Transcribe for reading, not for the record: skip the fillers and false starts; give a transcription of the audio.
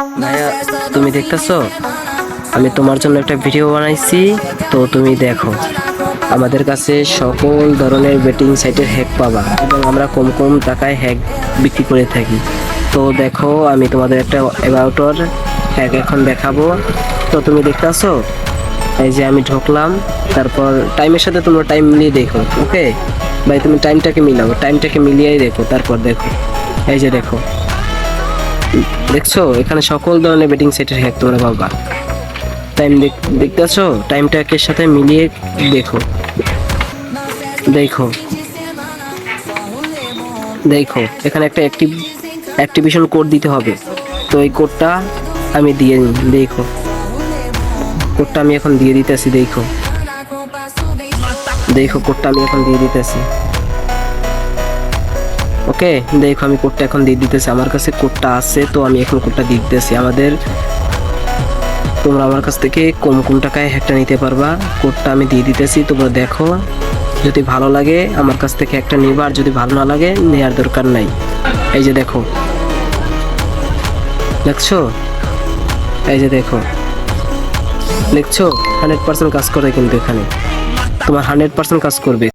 ভাইয়া, তুমি দেখতেছো আমি তোমার জন্য একটা ভিডিও বানাইছি। তো তুমি দেখো, আমাদের কাছে সকল ধরনের বেটিং সাইটের হ্যাক পাবা এবং আমরা কম কম টাকায় হ্যাক বিক্রি করে থাকি। তো দেখো, আমি তোমাদের একটা অ্যাবাউটর হ্যাক এখন দেখাবো। তো তুমি দেখতেছো, এই যে আমি ঢুকলাম, তারপর টাইমের সাথে তোমরা টাইম মিলিয়ে দেখো। ওকে ভাই, তুমি টাইমটাকে মিলাও, টাইমটাকে মিলিয়েই দেখো, তারপর দেখো। এই যে দেখো, দেখছো এখানে সকল ধরনের বেটিং সাইটের হ্যাক তোমরা পাবা। টাইম দেখতেছো, টাইমটাকে সাথে মিলিয়ে দেখো। দেখো দেখো এখানে একটা অ্যাক্টিভেশন কোড দিতে হবে। তো এই কোডটা আমি দিয়ে নিই। দেখো, কোডটা আমি এখন দিয়ে দিতেছি। দেখো দেখো কোডটা আমি এখন দিয়ে দিতেছি। ওকে, দেখো আমি কোডটা এখন দিয়ে দিতেছি। আমার কাছে কোডটা আছে, তো আমি এখন কোডটা দিয়ে দিতেছি। তোমরা আমার কাছ থেকে কম কম টাকায় একটা নিতে পারবা। কোডটা আমি দিয়ে দিতেছি, তোমরা দেখো। যদি ভালো লাগে আমার কাছ থেকে একটা নিবা, আর যদি ভালো না লাগে নেওয়ার দরকার নাই। এই যে দেখো, দেখছো? এই যে দেখো, দেখছো 100% কাজ করে, কিন্তু এখানে তোমার 100% কাজ করবে।